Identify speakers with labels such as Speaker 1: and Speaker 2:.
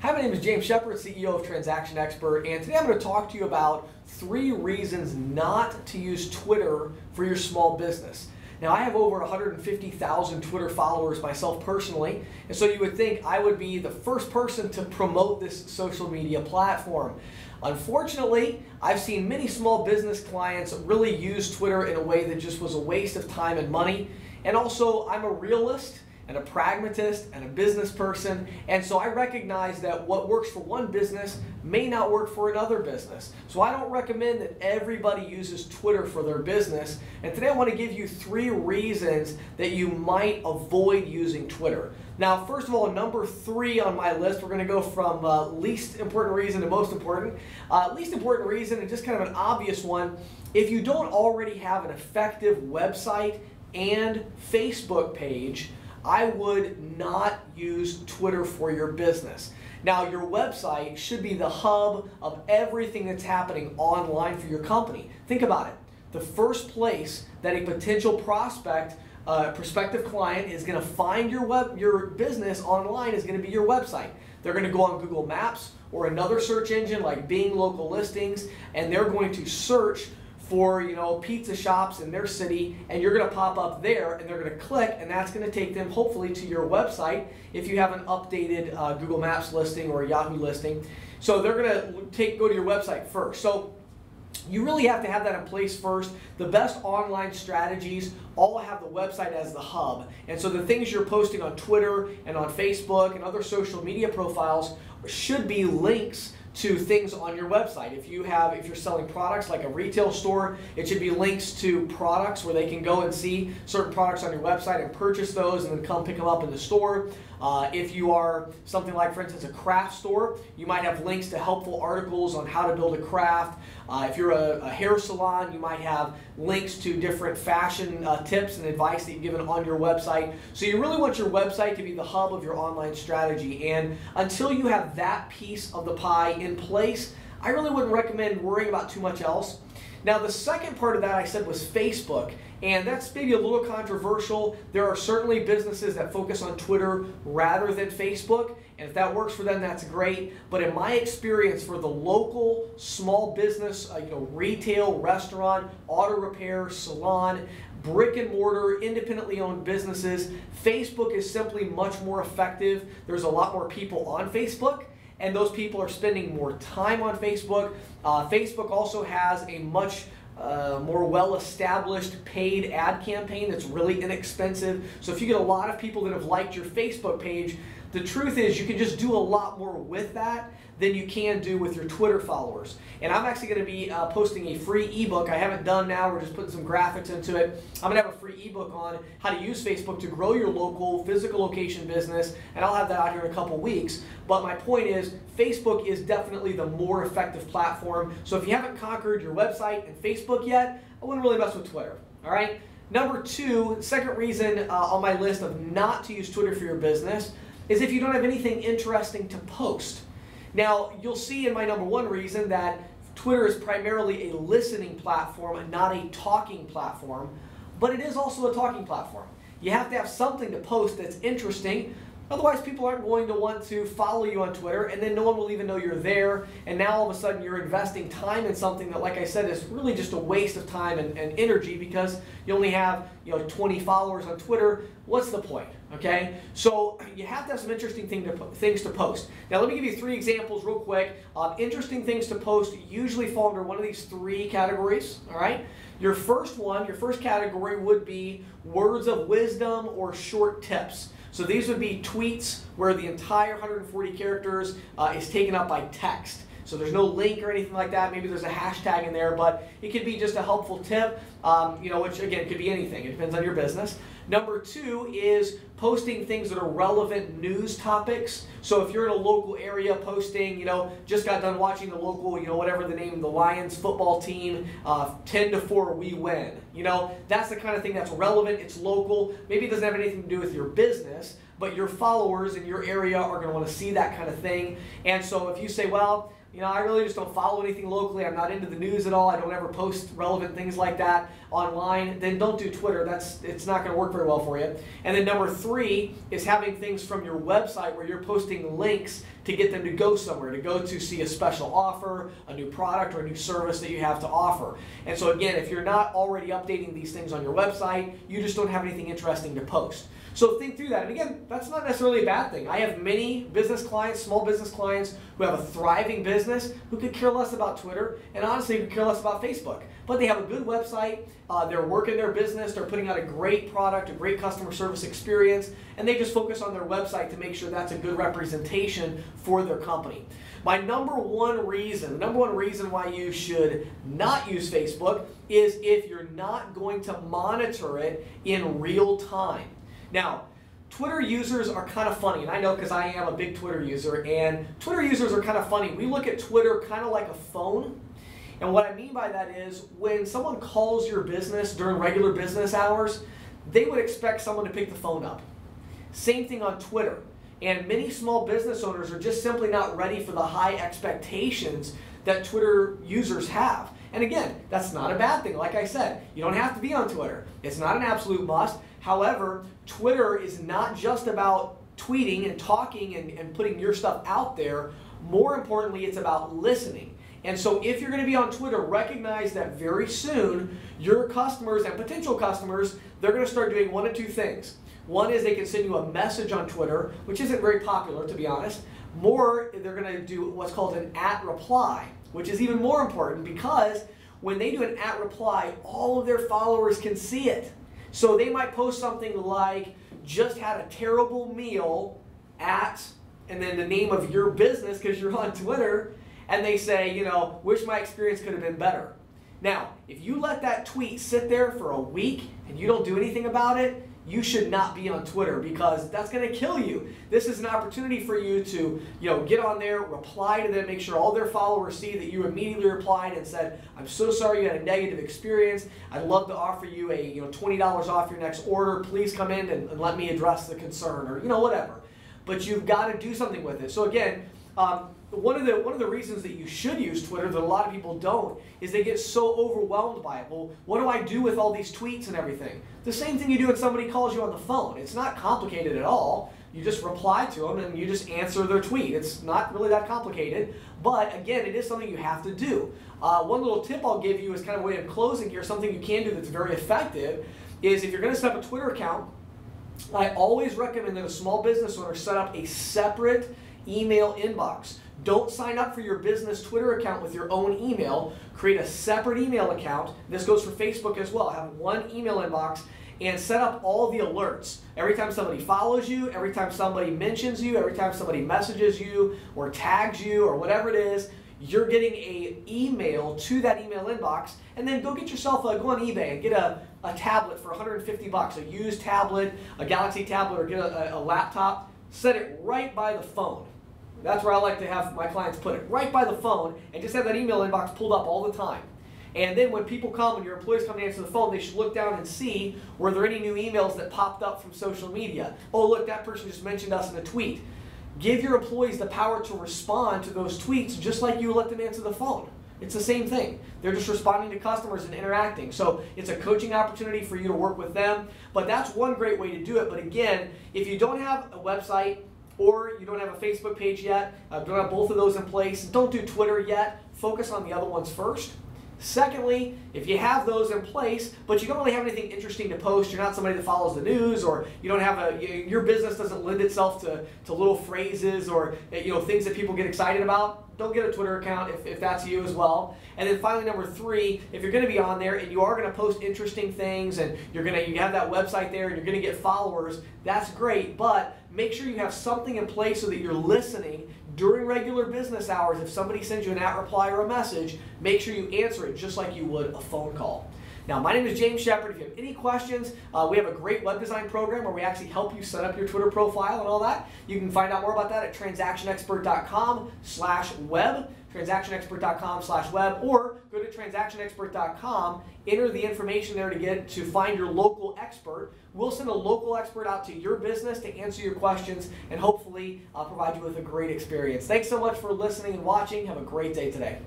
Speaker 1: Hi, my name is James Shepard, CEO of Transaction Expert, and today I'm going to talk to you about 3 reasons not to use Twitter for your small business. Now, I have over 150,000 Twitter followers myself personally, and so you would think I would be the first person to promote this social media platform. Unfortunately, I've seen many small business clients really use Twitter in a way that just was a waste of time and money, and also I'm a realist and a pragmatist and a business person, and so I recognize that what works for one business may not work for another business. So I don't recommend that everybody uses Twitter for their business, and today I want to give you 3 reasons that you might avoid using Twitter. Now, first of all, number 3 on my list, we're going to go from least important reason to most important. Least important reason, and just kind of an obvious one, if you don't already have an effective website and Facebook page, I would not use Twitter for your business. Now, your website should be the hub of everything that's happening online for your company. Think about it. The first place that a potential prospective client is going to find your business online is going to be your website. They're going to go on Google Maps or another search engine like Bing Local Listings, and they're going to search for pizza shops in their city, and you're going to pop up there, and they're going to click, and that's going to take them hopefully to your website if you have an updated Google Maps listing or a Yahoo listing. So they're going to go to your website first. So you really have to have that in place first. The best online strategies all have the website as the hub, and so the things you're posting on Twitter and on Facebook and other social media profiles should be links to things on your website. If you're selling products like a retail store, it should be links to products where they can go and see certain products on your website and purchase those and then come pick them up in the store. If you are something like, for instance, a craft store, you might have links to helpful articles on how to build a craft. If you're a hair salon, you might have links to different fashion tips and advice that you've given on your website. So you really want your website to be the hub of your online strategy. And until you have that piece of the pie in place, I really wouldn't recommend worrying about too much else. Now, the second part of that I said was Facebook, and that's maybe a little controversial. There are certainly businesses that focus on Twitter rather than Facebook, and if that works for them, that's great. But in my experience, for the local small business, retail, restaurant, auto repair, salon, brick and mortar, independently owned businesses, Facebook is simply much more effective. There's a lot more people on Facebook, and those people are spending more time on Facebook. Facebook also has a much more well-established paid ad campaign that's really inexpensive. So if you get a lot of people that have liked your Facebook page, the truth is you can just do a lot more with that than you can do with your Twitter followers. And I'm actually going to be posting a free ebook. I haven't done now, we're just putting some graphics into it. I'm going to have a free ebook on how to use Facebook to grow your local physical location business, and I'll have that out here in a couple weeks. But my point is, Facebook is definitely the more effective platform. So if you haven't conquered your website and Facebook yet, I wouldn't really mess with Twitter. All right? Number 2, second reason on my list of not to use Twitter for your business is if you don't have anything interesting to post. Now, you'll see in my number 1 reason that Twitter is primarily a listening platform, not a talking platform, but it is also a talking platform. You have to have something to post that's interesting. Otherwise, people aren't going to want to follow you on Twitter, and then no one will even know you're there, and now all of a sudden you're investing time in something that, like I said, is really just a waste of time and energy because you only have 20 followers on Twitter. What's the point? Okay? So you have to have some interesting things to post. Now let me give you 3 examples real quick. Interesting things to post usually fall under one of these 3 categories. All right? Your first category would be words of wisdom or short tips. So these would be tweets where the entire 140 characters is taken up by text. So there's no link or anything like that. Maybe there's a hashtag in there, but it could be just a helpful tip, which again could be anything. It depends on your business. Number 2 is posting things that are relevant news topics. So if you're in a local area posting, just got done watching the local, whatever the name of the Lions football team, 10-4 we win. That's the kind of thing that's relevant, it's local. Maybe it doesn't have anything to do with your business, but your followers in your area are going to want to see that kind of thing. And so if you say, well, you know, I really just don't follow anything locally, I'm not into the news at all, I don't ever post relevant things like that online, then don't do Twitter. It's not going to work very well for you. And then number 3 is having things from your website where you're posting links to get them to go somewhere, to go to see a special offer, a new product, or a new service that you have to offer. And so again, if you're not already updating these things on your website, you just don't have anything interesting to post. So think through that. And again, that's not necessarily a bad thing. I have many business clients, small business clients, who have a thriving business who could care less about Twitter and honestly could care less about Facebook. But they have a good website, they're working their business, they're putting out a great product, a great customer service experience, and they just focus on their website to make sure that's a good representation for their company. My number one reason why you should not use Facebook is if you're not going to monitor it in real time. Now, Twitter users are kind of funny, and I know because I am a big Twitter user, and Twitter users are kind of funny. We look at Twitter kind of like a phone, and what I mean by that is when someone calls your business during regular business hours, they would expect someone to pick the phone up. Same thing on Twitter, and many small business owners are just simply not ready for the high expectations that Twitter users have. And again, that's not a bad thing. Like I said, you don't have to be on Twitter. It's not an absolute must. However, Twitter is not just about tweeting and talking and putting your stuff out there. More importantly, it's about listening. And so if you're going to be on Twitter, recognize that very soon your customers and potential customers, they're going to start doing one of two things. One is they can send you a message on Twitter, which isn't very popular, to be honest. More, they're going to do what's called an @reply, which is even more important because when they do an @reply, all of their followers can see it. So they might post something like, just had a terrible meal at, and then the name of your business because you're on Twitter, and they say, you know, wish my experience could have been better. Now, if you let that tweet sit there for a week and you don't do anything about it, you should not be on Twitter because that's going to kill you. This is an opportunity for you to, get on there, reply to them, make sure all their followers see that you immediately replied and said, I'm so sorry you had a negative experience. I'd love to offer you a $20 off your next order. Please come in and let me address the concern, or whatever. But you've got to do something with it. So again, one of the reasons that you should use Twitter that a lot of people don't is they get so overwhelmed by it. Well, what do I do with all these tweets and everything? The same thing you do when somebody calls you on the phone. It's not complicated at all. You just reply to them and you just answer their tweet. It's not really that complicated, but again, it is something you have to do. One little tip I'll give you as kind of a way of closing here, something you can do that's very effective, is if you're going to set up a Twitter account, I always recommend that a small business owner set up a separate email inbox. Don't sign up for your business Twitter account with your own email. Create a separate email account. This goes for Facebook as well. Have one email inbox and set up all the alerts. Every time somebody follows you, every time somebody mentions you, every time somebody messages you or tags you or whatever it is, you're getting an email to that email inbox. And then go get yourself go on eBay and get a tablet for $150, a used tablet, a Galaxy tablet, or get a laptop. Set it right by the phone. That's where I like to have my clients put it, right by the phone, and just have that email inbox pulled up all the time. And then when people come, when your employees come to answer the phone, they should look down and see, were there any new emails that popped up from social media? Oh, look, that person just mentioned us in a tweet. Give your employees the power to respond to those tweets just like you let them answer the phone. It's the same thing. They're just responding to customers and interacting. So it's a coaching opportunity for you to work with them. But that's one great way to do it. But again, if you don't have a website, or you don't have a Facebook page yet, don't have both of those in place, don't do Twitter yet, focus on the other ones first. Secondly, if you have those in place, but you don't really have anything interesting to post, you're not somebody that follows the news, or you don't have your business doesn't lend itself to little phrases or things that people get excited about, don't get a Twitter account if that's you as well. And then finally, number 3, if you're going to be on there and you are going to post interesting things and you have that website there and you're going to get followers, that's great, but make sure you have something in place so that you're listening during regular business hours. If somebody sends you an @reply or a message, make sure you answer it just like you would a phone call. Now, my name is James Shepard. If you have any questions, we have a great web design program where we actually help you set up your Twitter profile and all that. You can find out more about that at transactionexpert.com/web, transactionexpert.com/web, or go to transactionexpert.com, enter the information there to find your local expert. We'll send a local expert out to your business to answer your questions and hopefully provide you with a great experience. Thanks so much for listening and watching. Have a great day today.